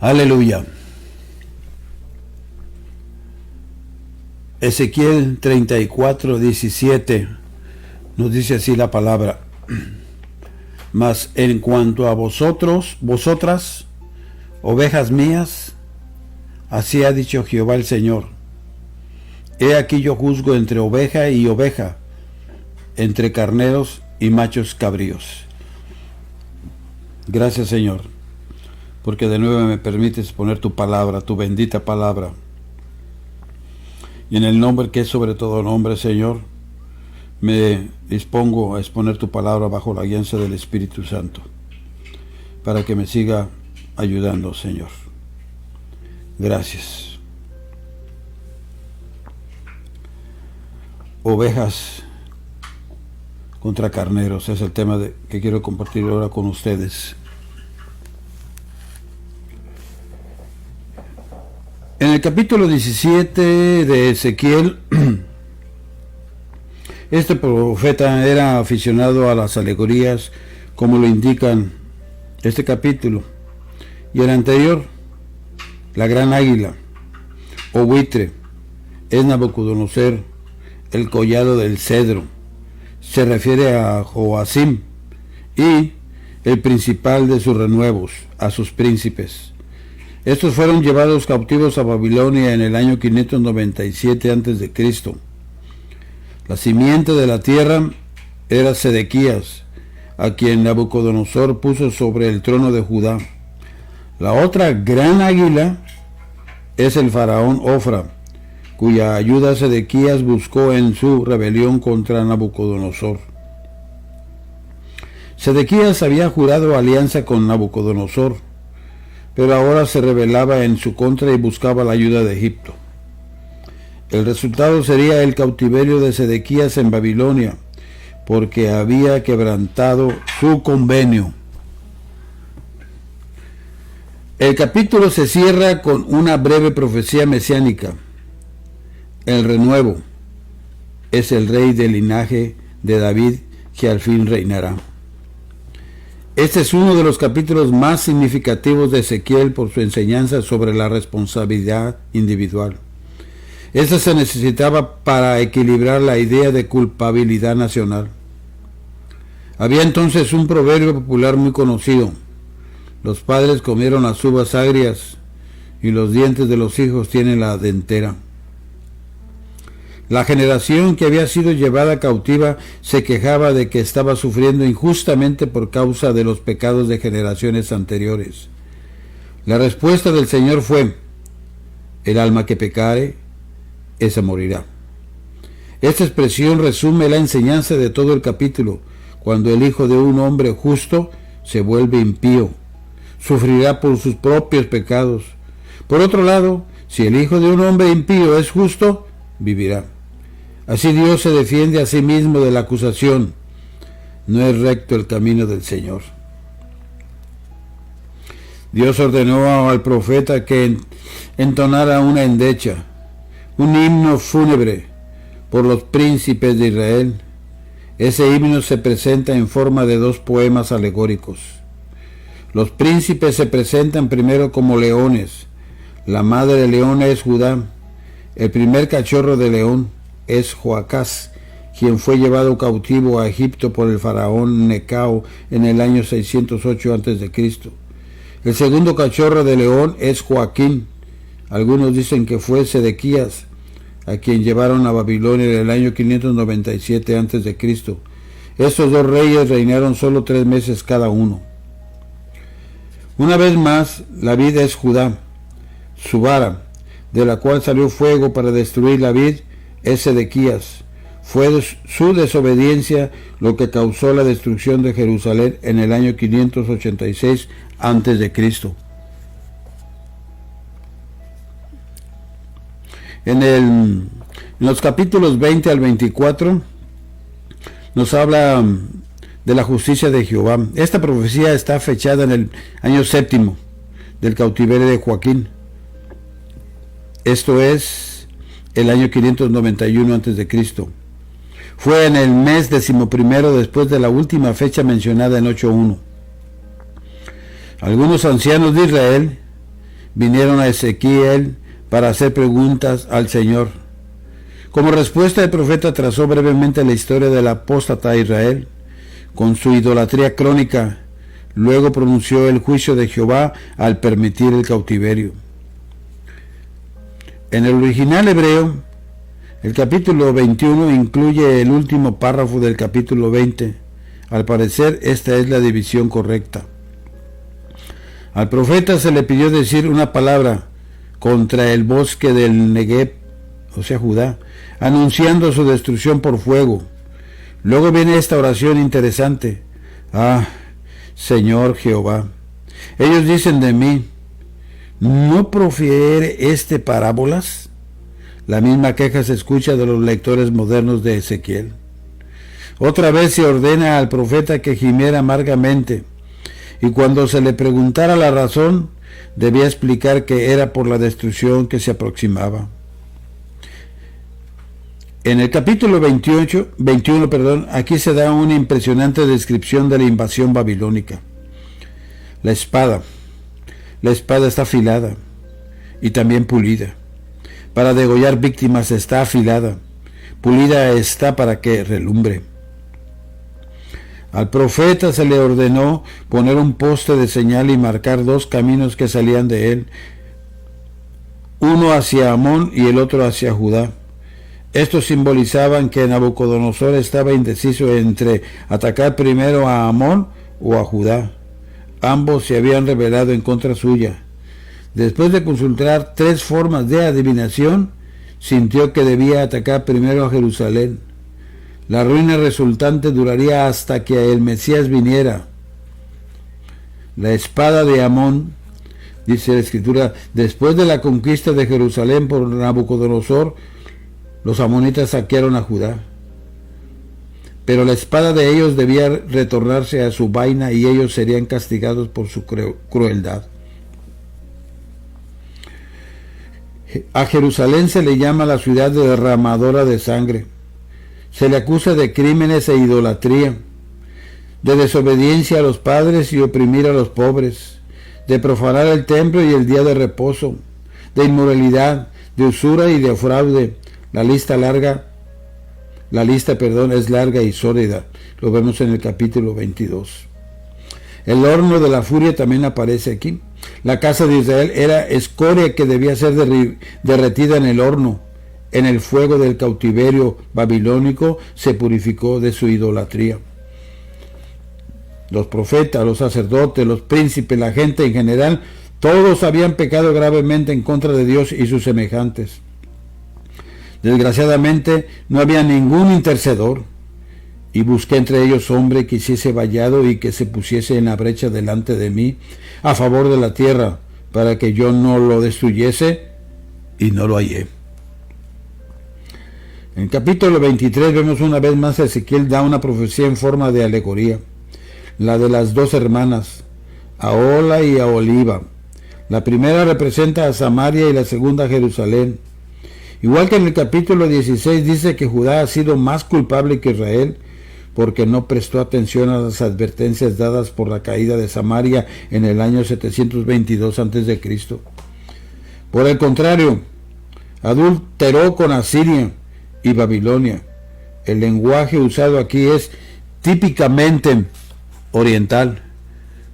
Aleluya. Ezequiel 34:17 nos dice así la palabra: mas en cuanto a vosotras, ovejas mías, así ha dicho Jehová el Señor: he aquí yo juzgo entre oveja y oveja, entre carneros y machos cabríos. Gracias, Señor, porque de nuevo me permites poner tu palabra, tu bendita palabra. Y en el nombre que es sobre todo nombre, Señor, me dispongo a exponer tu palabra bajo la guianza del Espíritu Santo, para que me siga ayudando, Señor. Gracias. Ovejas contra carneros es el tema que quiero compartir ahora con ustedes. En el capítulo 17 de Ezequiel, este profeta era aficionado a las alegorías, como lo indican este capítulo, y el anterior, la gran águila o buitre, es Nabucodonosor, el collado del cedro. Se refiere a Joacim y el principal de sus renuevos, a sus príncipes. Estos fueron llevados cautivos a Babilonia en el año 597 a.C. La simiente de la tierra era Sedequías, a quien Nabucodonosor puso sobre el trono de Judá. La otra gran águila es el faraón Ofra, cuya ayuda Sedequías buscó en su rebelión contra Nabucodonosor. Sedequías había jurado alianza con Nabucodonosor, pero ahora se rebelaba en su contra y buscaba la ayuda de Egipto. El resultado sería el cautiverio de Sedequías en Babilonia, porque había quebrantado su convenio. El capítulo se cierra con una breve profecía mesiánica. El renuevo es el rey del linaje de David que al fin reinará. Este es uno de los capítulos más significativos de Ezequiel por su enseñanza sobre la responsabilidad individual. Esta se necesitaba para equilibrar la idea de culpabilidad nacional. Había entonces un proverbio popular muy conocido: los padres comieron las uvas agrias y los dientes de los hijos tienen la dentera. La generación que había sido llevada cautiva se quejaba de que estaba sufriendo injustamente por causa de los pecados de generaciones anteriores. La respuesta del Señor fue: el alma que pecare, esa morirá. Esta expresión resume la enseñanza de todo el capítulo. Cuando el hijo de un hombre justo se vuelve impío, sufrirá por sus propios pecados. Por otro lado, si el hijo de un hombre impío es justo, vivirá. Así Dios se defiende a sí mismo de la acusación: no es recto el camino del Señor. Dios ordenó al profeta que entonara una endecha, un himno fúnebre por los príncipes de Israel. Ese himno se presenta en forma de 2 poemas alegóricos. Los príncipes se presentan primero como leones. La madre leona es Judá. El primer cachorro de león es Joacás, quien fue llevado cautivo a Egipto por el faraón Necao en el año 608 a.C. El segundo cachorro de león es Joaquín. Algunos dicen que fue Sedequías, a quien llevaron a Babilonia en el año 597 a.C. Estos 2 reyes reinaron solo 3 meses cada uno. Una vez más, la vid es Judá. Su vara, de la cual salió fuego para destruir la vid, es Sedequías. Fue su desobediencia lo que causó la destrucción de Jerusalén en el año 586 a.C. En los capítulos 20 al 24 nos habla de la justicia de Jehová. Esta profecía está fechada en el año 7 del cautiverio de Joaquín. Esto es el año 591 a.C. Fue en el mes 11 después de la última fecha mencionada en 8.1. Algunos ancianos de Israel vinieron a Ezequiel para hacer preguntas al Señor. Como respuesta, el profeta trazó brevemente la historia del apóstata Israel con su idolatría crónica. Luego pronunció el juicio de Jehová al permitir el cautiverio. En el original hebreo, el capítulo 21 incluye el último párrafo del capítulo 20. Al parecer, esta es la división correcta. Al profeta se le pidió decir una palabra contra el bosque del Negev, o sea, Judá, anunciando su destrucción por fuego. Luego viene esta oración interesante. Ah, Señor Jehová, ellos dicen de mí, ¿no profiere este parábolas? La misma queja se escucha de los lectores modernos de Ezequiel. Otra vez se ordena al profeta que gimiera amargamente, y cuando se le preguntara la razón, debía explicar que era por la destrucción que se aproximaba. En el capítulo 21, aquí se da una impresionante descripción de la invasión babilónica. La espada está afilada y también pulida. Para degollar víctimas está afilada, pulida está para que relumbre. Al profeta se le ordenó poner un poste de señal y marcar dos caminos que salían de él, uno hacia Amón y el otro hacia Judá. Estos simbolizaban que Nabucodonosor estaba indeciso entre atacar primero a Amón o a Judá. Ambos se habían rebelado en contra suya. Después de consultar 3 formas de adivinación, sintió que debía atacar primero a Jerusalén. La ruina resultante duraría hasta que el Mesías viniera. La espada de Amón, dice la Escritura, después de la conquista de Jerusalén por Nabucodonosor, los amonitas saquearon a Judá. Pero la espada de ellos debía retornarse a su vaina y ellos serían castigados por su crueldad. A Jerusalén se le llama la ciudad derramadora de sangre. Se le acusa de crímenes e idolatría, de desobediencia a los padres y oprimir a los pobres, de profanar el templo y el día de reposo, de inmoralidad, de usura y de fraude. La lista es larga y sólida. Lo vemos en el capítulo 22. El horno de la furia también aparece aquí. La casa de Israel era escoria que debía ser derretida en el horno. En el fuego del cautiverio babilónico se purificó de su idolatría. Los profetas, los sacerdotes, los príncipes, la gente en general, todos habían pecado gravemente en contra de Dios y sus semejantes. Desgraciadamente no había ningún intercedor, y busqué entre ellos hombre que hiciese vallado y que se pusiese en la brecha delante de mí a favor de la tierra, para que yo no lo destruyese, y no lo hallé. En el capítulo 23 vemos una vez más a Ezequiel da una profecía en forma de alegoría, la de las 2 hermanas, Ahola y Aholiba. La primera representa a Samaria y la segunda a Jerusalén. Igual que en el capítulo 16 dice que Judá ha sido más culpable que Israel porque no prestó atención a las advertencias dadas por la caída de Samaria en el año 722 a.C. Por el contrario, adulteró con Asiria y Babilonia. El lenguaje usado aquí es típicamente oriental,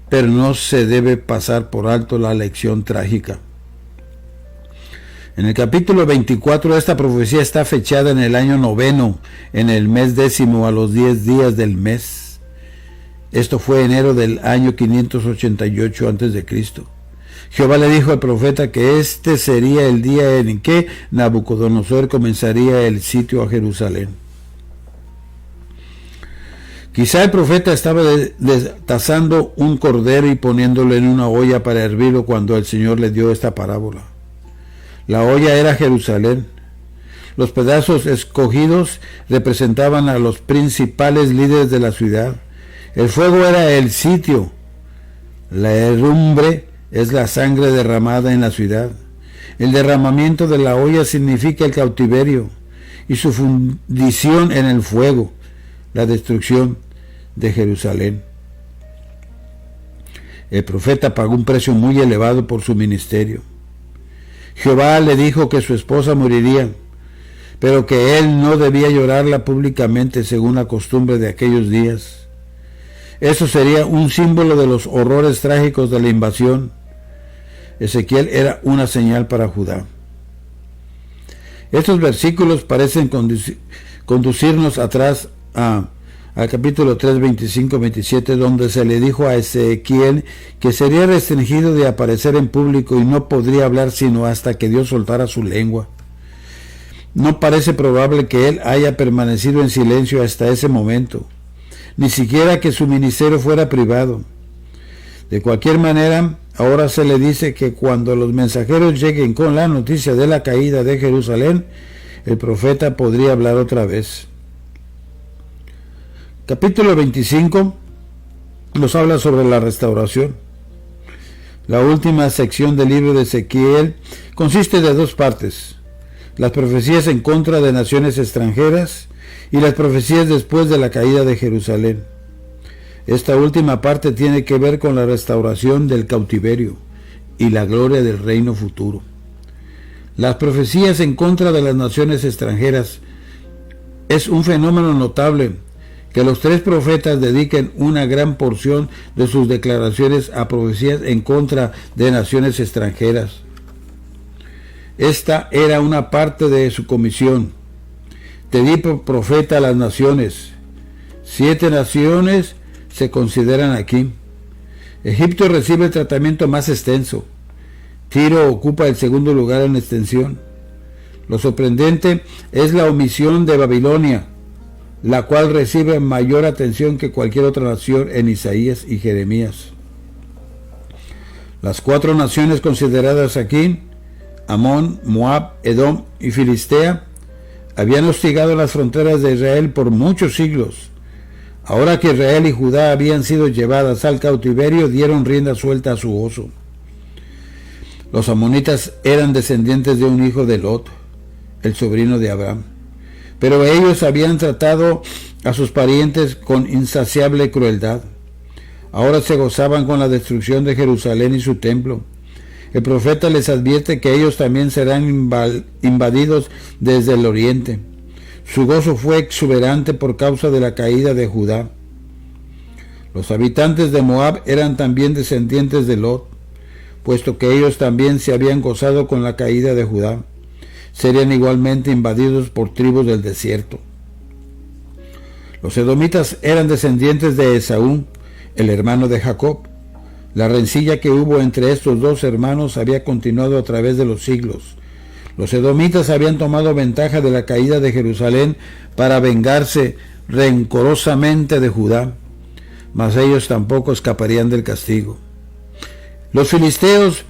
pero no se debe pasar por alto la lección trágica. En el capítulo 24 esta profecía está fechada en el año 9, en el mes 10, a los 10 días del mes. Esto fue enero del año 588 a.C. Jehová le dijo al profeta que este sería el día en que Nabucodonosor comenzaría el sitio a Jerusalén. Quizá el profeta estaba destazando un cordero y poniéndolo en una olla para hervirlo cuando el Señor le dio esta parábola. La olla era Jerusalén. Los pedazos escogidos representaban a los principales líderes de la ciudad. El fuego era el sitio. La herrumbre es la sangre derramada en la ciudad. El derramamiento de la olla significa el cautiverio y su fundición en el fuego, la destrucción de Jerusalén. El profeta pagó un precio muy elevado por su ministerio. Jehová le dijo que su esposa moriría, pero que él no debía llorarla públicamente según la costumbre de aquellos días. Eso sería un símbolo de los horrores trágicos de la invasión. Ezequiel era una señal para Judá. Estos versículos parecen conducirnos atrás al capítulo 3, 25, 27, donde se le dijo a Ezequiel que sería restringido de aparecer en público y no podría hablar sino hasta que Dios soltara su lengua. No parece probable que él haya permanecido en silencio hasta ese momento, ni siquiera que su ministerio fuera privado. De cualquier manera, ahora se le dice que cuando los mensajeros lleguen con la noticia de la caída de Jerusalén, el profeta podría hablar otra vez. Capítulo 25 nos habla sobre la restauración. La última sección del libro de Ezequiel consiste de dos partes: las profecías en contra de naciones extranjeras y las profecías después de la caída de Jerusalén. Esta última parte tiene que ver con la restauración del cautiverio y la gloria del reino futuro. Las profecías en contra de las naciones extranjeras es un fenómeno notable que los tres profetas dediquen una gran porción de sus declaraciones a profecías en contra de naciones extranjeras. Esta era una parte de su comisión. Te di por profeta a las naciones. 7 naciones se consideran aquí. Egipto recibe el tratamiento más extenso. Tiro ocupa el segundo lugar en extensión. Lo sorprendente es la omisión de Babilonia, la cual recibe mayor atención que cualquier otra nación en Isaías y Jeremías. Las 4 naciones consideradas aquí, Amón, Moab, Edom y Filistea, habían hostigado las fronteras de Israel por muchos siglos. Ahora que Israel y Judá habían sido llevadas al cautiverio, dieron rienda suelta a su gozo. Los amonitas eran descendientes de un hijo de Lot, el sobrino de Abraham, pero ellos habían tratado a sus parientes con insaciable crueldad. Ahora se gozaban con la destrucción de Jerusalén y su templo. El profeta les advierte que ellos también serán invadidos desde el oriente. Su gozo fue exuberante por causa de la caída de Judá. Los habitantes de Moab eran también descendientes de Lot, puesto que ellos también se habían gozado con la caída de Judá. Serían igualmente invadidos por tribus del desierto. Los edomitas eran descendientes de Esaú, el hermano de Jacob. La rencilla que hubo entre estos dos hermanos había continuado a través de los siglos. Los edomitas habían tomado ventaja de la caída de Jerusalén para vengarse rencorosamente de Judá, mas ellos tampoco escaparían del castigo. Los filisteos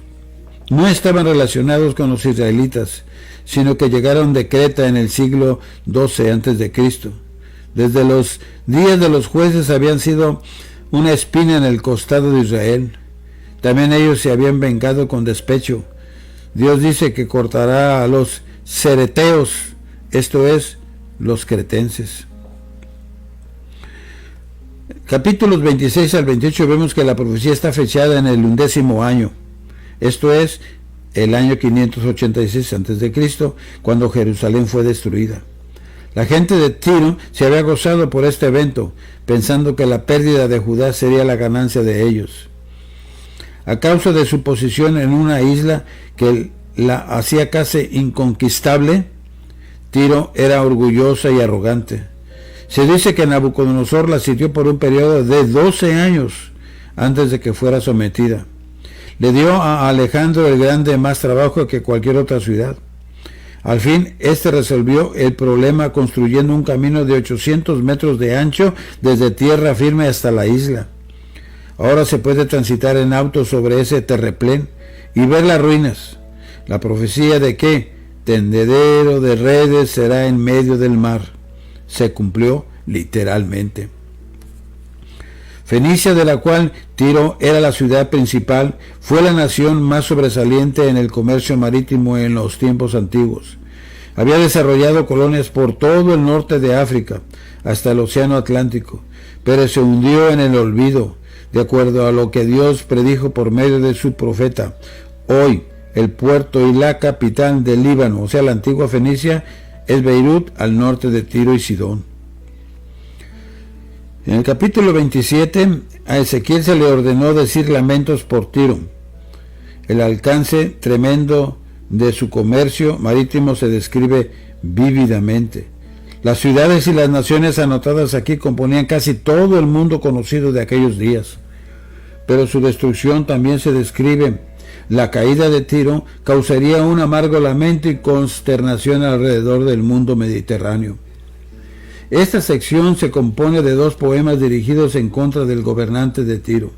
no estaban relacionados con los israelitas, sino que llegaron de Creta en el siglo XII a.C. Desde los días de los jueces habían sido una espina en el costado de Israel. También ellos se habían vengado con despecho. Dios dice que cortará a los cereteos, esto es, los cretenses. Capítulos 26 al 28 vemos que la profecía está fechada en el 11º año, esto es, el año 586 a.C., cuando Jerusalén fue destruida. La gente de Tiro se había gozado por este evento, pensando que la pérdida de Judá sería la ganancia de ellos. A causa de su posición en una isla que la hacía casi inconquistable, Tiro era orgullosa y arrogante. Se dice que Nabucodonosor la sitió por un periodo de 12 años antes de que fuera sometida. Le dio a Alejandro el Grande más trabajo que cualquier otra ciudad. Al fin, este resolvió el problema construyendo un camino de 800 metros de ancho desde tierra firme hasta la isla. Ahora se puede transitar en auto sobre ese terreplén y ver las ruinas. La profecía de que tendedero de redes será en medio del mar se cumplió literalmente. Fenicia, de la cual Tiro era la ciudad principal, fue la nación más sobresaliente en el comercio marítimo en los tiempos antiguos. Había desarrollado colonias por todo el norte de África, hasta el Océano Atlántico, pero se hundió en el olvido, de acuerdo a lo que Dios predijo por medio de su profeta. Hoy, el puerto y la capital del Líbano, o sea, la antigua Fenicia, es Beirut, al norte de Tiro y Sidón. En el capítulo 27, a Ezequiel se le ordenó decir lamentos por Tiro. El alcance tremendo de su comercio marítimo se describe vívidamente. Las ciudades y las naciones anotadas aquí componían casi todo el mundo conocido de aquellos días. Pero su destrucción también se describe. La caída de Tiro causaría un amargo lamento y consternación alrededor del mundo mediterráneo. Esta sección se compone de 2 poemas dirigidos en contra del gobernante de Tiro.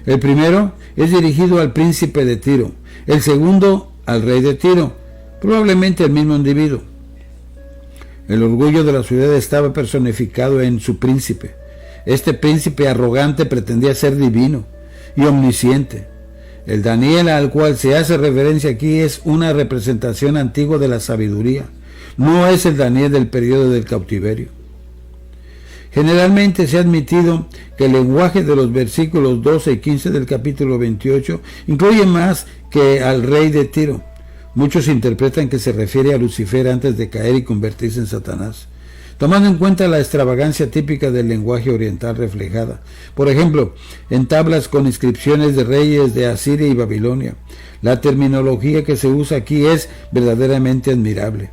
El primero es dirigido al príncipe de Tiro, el segundo al rey de Tiro, probablemente el mismo individuo. El orgullo de la ciudad estaba personificado en su príncipe. Este príncipe arrogante pretendía ser divino y omnisciente. El Daniel al cual se hace referencia aquí es una representación antigua de la sabiduría. No es el Daniel del periodo del cautiverio. Generalmente se ha admitido que el lenguaje de los versículos 12 y 15 del capítulo 28 incluye más que al rey de Tiro. Muchos interpretan que se refiere a Lucifer antes de caer y convertirse en Satanás, tomando en cuenta la extravagancia típica del lenguaje oriental reflejada, por ejemplo, en tablas con inscripciones de reyes de Asiria y Babilonia. La terminología que se usa aquí es verdaderamente admirable.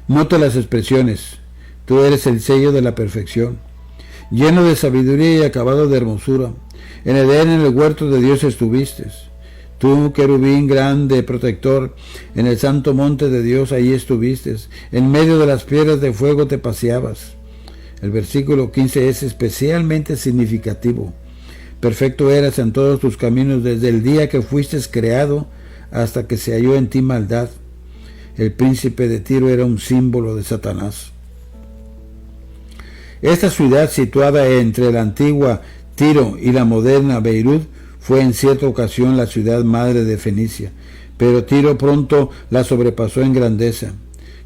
Nota las expresiones: tú eres el sello de la perfección, lleno de sabiduría y acabado de hermosura. En Edén, en el huerto de Dios estuviste. Tú, querubín grande, protector, en el santo monte de Dios allí estuviste. En medio de las piedras de fuego te paseabas. El versículo 15 es especialmente significativo. Perfecto eras en todos tus caminos desde el día que fuiste creado hasta que se halló en ti maldad. El príncipe de Tiro era un símbolo de Satanás. Esta ciudad, situada entre la antigua Tiro y la moderna Beirut, fue en cierta ocasión la ciudad madre de Fenicia, pero Tiro pronto la sobrepasó en grandeza.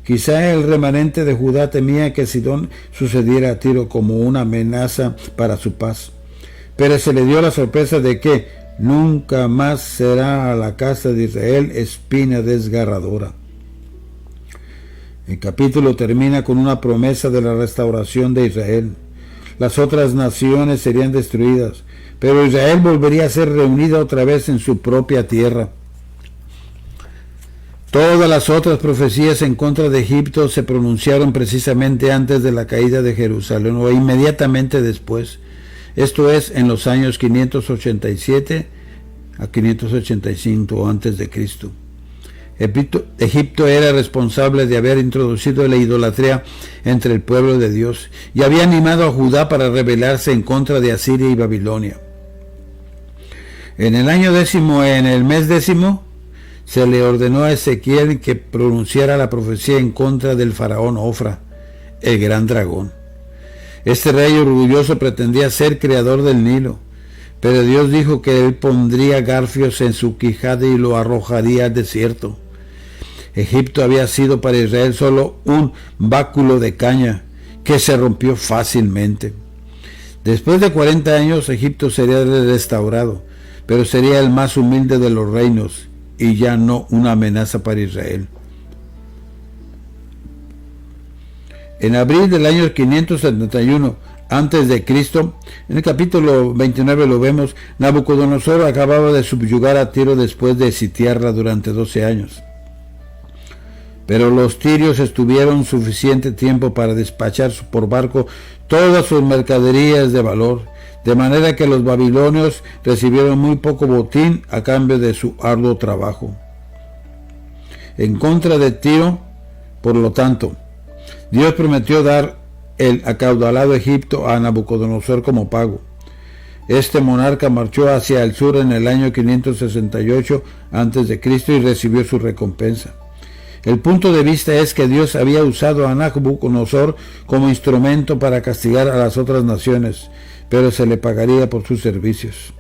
Quizá el remanente de Judá temía que Sidón sucediera a Tiro como una amenaza para su paz, pero se le dio la sorpresa de que nunca más será a la casa de Israel espina desgarradora. El capítulo termina con una promesa de la restauración de Israel. Las otras naciones serían destruidas, pero Israel volvería a ser reunida otra vez en su propia tierra. Todas las otras profecías en contra de Egipto se pronunciaron precisamente antes de la caída de Jerusalén o inmediatamente después. Esto es, en los años 587 a 585 antes de Cristo. Egipto era responsable de haber introducido la idolatría entre el pueblo de Dios y había animado a Judá para rebelarse en contra de Asiria y Babilonia. En el año 10, en el mes 10, se le ordenó a Ezequiel que pronunciara la profecía en contra del faraón Ofra, el gran dragón. Este rey orgulloso pretendía ser creador del Nilo, pero Dios dijo que él pondría garfios en su quijada y lo arrojaría al desierto. Egipto había sido para Israel solo un báculo de caña que se rompió fácilmente. Después de 40 años, Egipto sería restaurado, pero sería el más humilde de los reinos y ya no una amenaza para Israel. En abril del año 571 antes de Cristo, en el capítulo 29 lo vemos, Nabucodonosor acababa de subyugar a Tiro después de sitiarla durante 12 años. Pero los tirios estuvieron suficiente tiempo para despachar por barco todas sus mercaderías de valor, de manera que los babilonios recibieron muy poco botín a cambio de su arduo trabajo. En contra de Tiro, por lo tanto, Dios prometió dar el acaudalado Egipto a Nabucodonosor como pago. Este monarca marchó hacia el sur en el año 568 a.C. y recibió su recompensa. El punto de vista es que Dios había usado a Nabucodonosor como instrumento para castigar a las otras naciones, pero se le pagaría por sus servicios.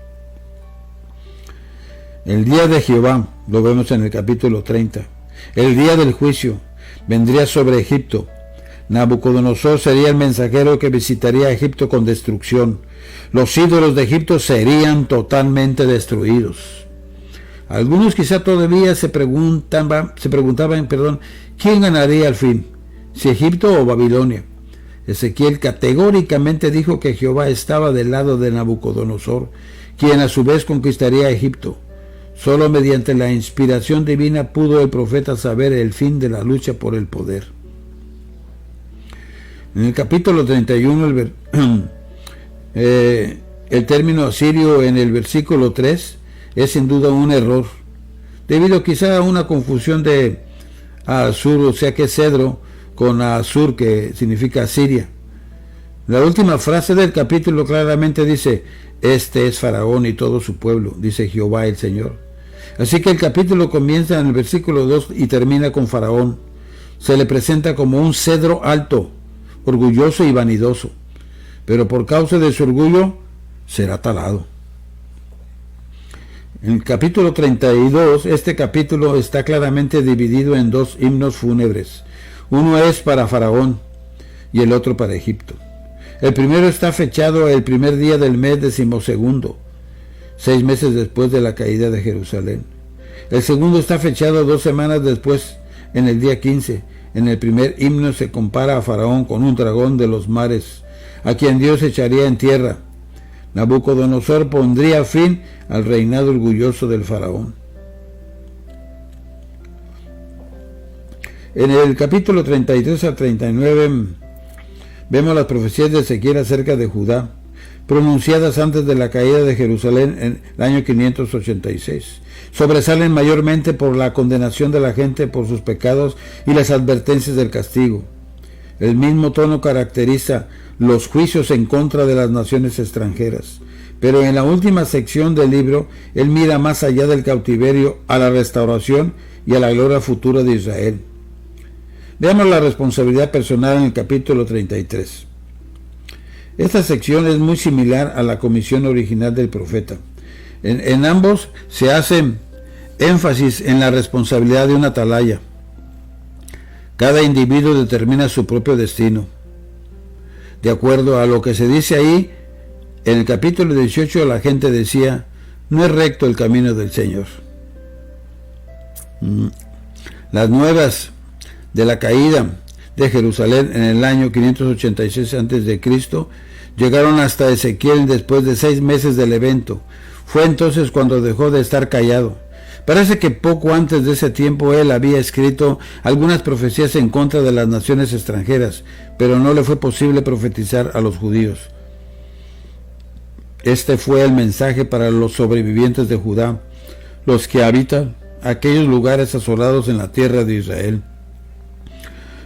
El día de Jehová, lo vemos en el capítulo 30, el día del juicio, vendría sobre Egipto. Nabucodonosor sería el mensajero que visitaría a Egipto con destrucción. Los ídolos de Egipto serían totalmente destruidos. Algunos quizá todavía se preguntaban, ¿quién ganaría al fin? ¿Si Egipto o Babilonia? Ezequiel categóricamente dijo que Jehová estaba del lado de Nabucodonosor, quien a su vez conquistaría Egipto. Solo mediante la inspiración divina pudo el profeta saber el fin de la lucha por el poder. En el capítulo 31, el término asirio en el versículo 3 es sin duda un error, debido quizá a una confusión de Asur, o sea que cedro, con Asur, que significa Asiria. La última frase del capítulo claramente dice: este es Faraón y todo su pueblo, dice Jehová el Señor. Así que el capítulo comienza en el versículo 2 y termina con Faraón. Se le presenta como un cedro alto, orgulloso y vanidoso, pero por causa de su orgullo será talado. En el capítulo 32, este capítulo está claramente dividido en dos himnos fúnebres. Uno es para Faraón y el otro para Egipto. El primero está fechado el primer día del mes 12º, 6 meses después de la caída de Jerusalén. El segundo está fechado 2 semanas después, en el día 15. En el primer himno se compara a Faraón con un dragón de los mares, a quien Dios echaría en tierra. Nabucodonosor pondría fin al reinado orgulloso del Faraón. En el capítulo 33 al 39 vemos las profecías de Ezequiel acerca de Judá, pronunciadas antes de la caída de Jerusalén en el año 586. Sobresalen mayormente por la condenación de la gente por sus pecados y las advertencias del castigo. El mismo tono caracteriza los juicios en contra de las naciones extranjeras. Pero en la última sección del libro, él mira más allá del cautiverio a la restauración y a la gloria futura de Israel. Veamos la responsabilidad personal en el capítulo 33. Esta sección es muy similar a la comisión original del profeta. En ambos se hace énfasis en la responsabilidad de una atalaya. Cada individuo determina su propio destino. De acuerdo a lo que se dice ahí, en el capítulo 18 la gente decía: no es recto el camino del Señor. Las nuevas de la caída de Jerusalén en el año 586 a.C. llegaron hasta Ezequiel después de 6 meses del evento. Fue entonces cuando dejó de estar callado. Parece que poco antes de ese tiempo él había escrito algunas profecías en contra de las naciones extranjeras, pero no le fue posible profetizar a los judíos. Este fue el mensaje para los sobrevivientes de Judá, los que habitan aquellos lugares asolados en la tierra de Israel.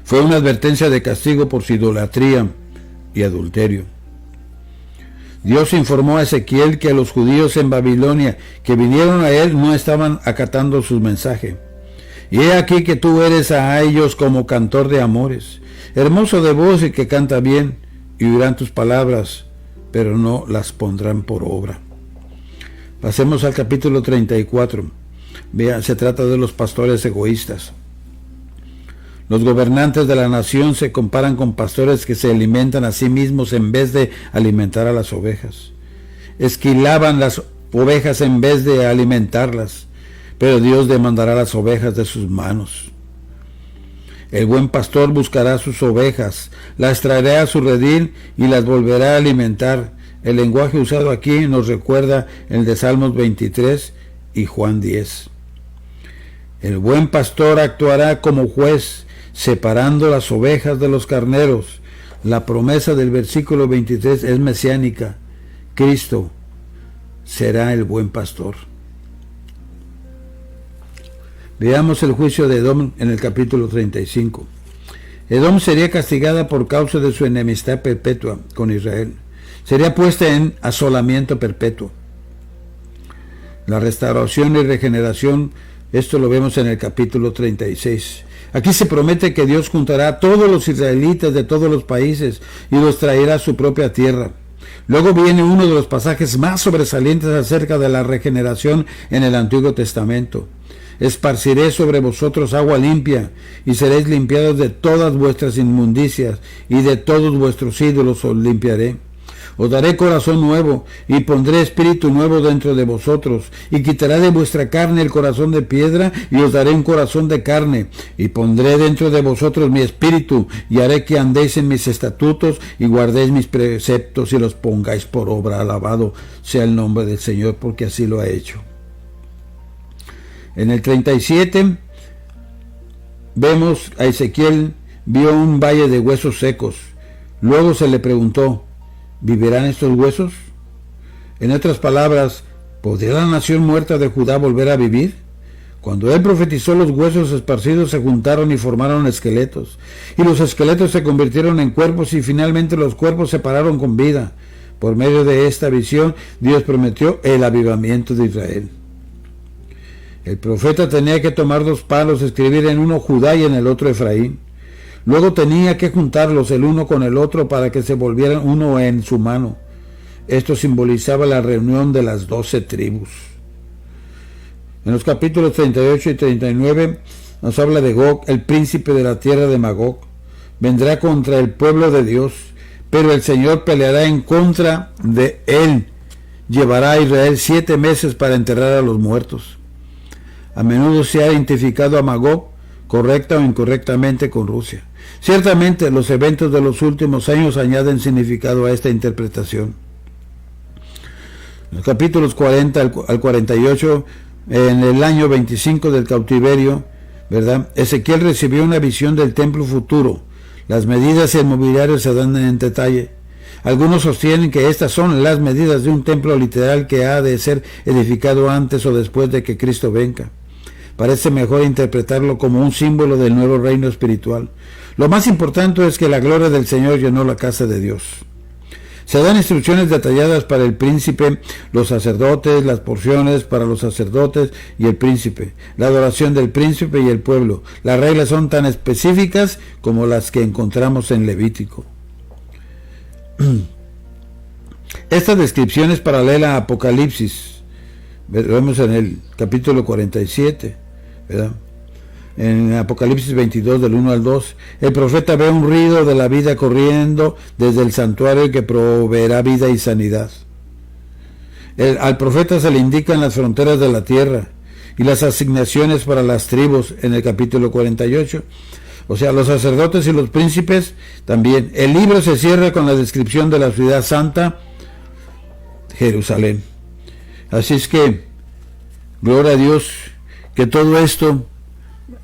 Fue una advertencia de castigo por su idolatría y adulterio. Dios informó a Ezequiel que los judíos en Babilonia que vinieron a él no estaban acatando su mensaje. Y he aquí que tú eres a ellos como cantor de amores, hermoso de voz y que canta bien, y oirán tus palabras, pero no las pondrán por obra. Pasemos al capítulo 34. Vean, se trata de los pastores egoístas. Los gobernantes de la nación se comparan con pastores que se alimentan a sí mismos en vez de alimentar a las ovejas. Esquilaban las ovejas en vez de alimentarlas, pero Dios demandará las ovejas de sus manos. El buen pastor buscará sus ovejas, las traerá a su redil y las volverá a alimentar. El lenguaje usado aquí nos recuerda el de Salmos 23 y Juan 10. El buen pastor actuará como juez, separando las ovejas de los carneros. La promesa del versículo 23 es mesiánica. Cristo será el buen pastor. Veamos el juicio de Edom en el capítulo 35. Edom sería castigada por causa de su enemistad perpetua con Israel. Sería puesta en asolamiento perpetuo. La restauración y regeneración, esto lo vemos en el capítulo 36. Aquí se promete que Dios juntará a todos los israelitas de todos los países y los traerá a su propia tierra. Luego viene uno de los pasajes más sobresalientes acerca de la regeneración en el Antiguo Testamento. Esparciré sobre vosotros agua limpia, y seréis limpiados de todas vuestras inmundicias, y de todos vuestros ídolos os limpiaré. Os daré corazón nuevo, y pondré espíritu nuevo dentro de vosotros, y quitaré de vuestra carne el corazón de piedra, y os daré un corazón de carne, y pondré dentro de vosotros mi espíritu, y haré que andéis en mis estatutos, y guardéis mis preceptos, y los pongáis por obra. Alabado sea el nombre del Señor, porque así lo ha hecho. En el 37 vemos a Ezequiel, vio un valle de huesos secos. Luego se le preguntó, ¿vivirán estos huesos? En otras palabras, ¿podría la nación muerta de Judá volver a vivir? Cuando él profetizó, los huesos esparcidos se juntaron y formaron esqueletos, y los esqueletos se convirtieron en cuerpos, y finalmente los cuerpos se pararon con vida. Por medio de esta visión, Dios prometió el avivamiento de Israel. El profeta tenía que tomar 2 palos, escribir en uno Judá y en el otro Efraín. Luego tenía que juntarlos el uno con el otro para que se volvieran uno en su mano. Esto simbolizaba la reunión de las 12 tribus. En los capítulos 38 y 39 nos habla de Gog, el príncipe de la tierra de Magog. Vendrá contra el pueblo de Dios, pero el Señor peleará en contra de él. Llevará a Israel 7 meses para enterrar a los muertos. A menudo se ha identificado a Magog, correcta o incorrectamente, con Rusia. Ciertamente los eventos de los últimos años añaden significado a esta interpretación. En los capítulos 40 al 48, en el año 25 del cautiverio, ¿verdad?, Ezequiel recibió una visión del templo futuro. Las medidas y el mobiliario se dan en detalle. Algunos sostienen que estas son las medidas de un templo literal que ha de ser edificado antes o después de que Cristo venga. Parece mejor interpretarlo como un símbolo del nuevo reino espiritual. Lo más importante es que la gloria del Señor llenó la casa de Dios. Se dan instrucciones detalladas para el príncipe, los sacerdotes, las porciones para los sacerdotes y el príncipe, la adoración del príncipe y el pueblo. Las reglas son tan específicas como las que encontramos en Levítico. Esta descripción es paralela a Apocalipsis. Vemos en el capítulo 47, ¿verdad? En Apocalipsis 22, del 1 al 2, el profeta ve un río de la vida corriendo desde el santuario que proveerá vida y sanidad. Al profeta se le indican las fronteras de la tierra y las asignaciones para las tribus en el capítulo 48. O sea, los sacerdotes y los príncipes también. El libro se cierra con la descripción de la ciudad santa, Jerusalén. Así es que, gloria a Dios, que todo esto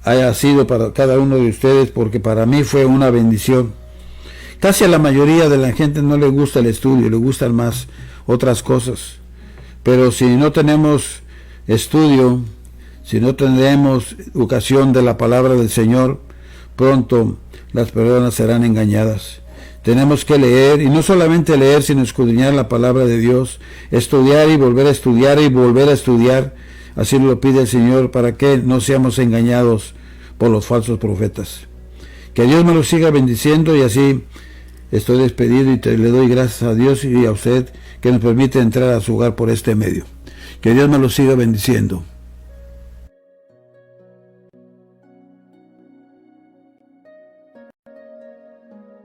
haya sido para cada uno de ustedes, porque para mí fue una bendición. Casi a la mayoría de la gente no le gusta el estudio, le gustan más otras cosas. Pero si no tenemos estudio, si no tenemos educación de la palabra del Señor, pronto las personas serán engañadas. Tenemos que leer, y no solamente leer, sino escudriñar la palabra de Dios, estudiar y volver a estudiar y volver a estudiar. Así lo pide el Señor, para que no seamos engañados por los falsos profetas. Que Dios me lo siga bendiciendo, y así estoy despedido, y le doy gracias a Dios y a usted que nos permite entrar a su hogar por este medio. Que Dios me lo siga bendiciendo.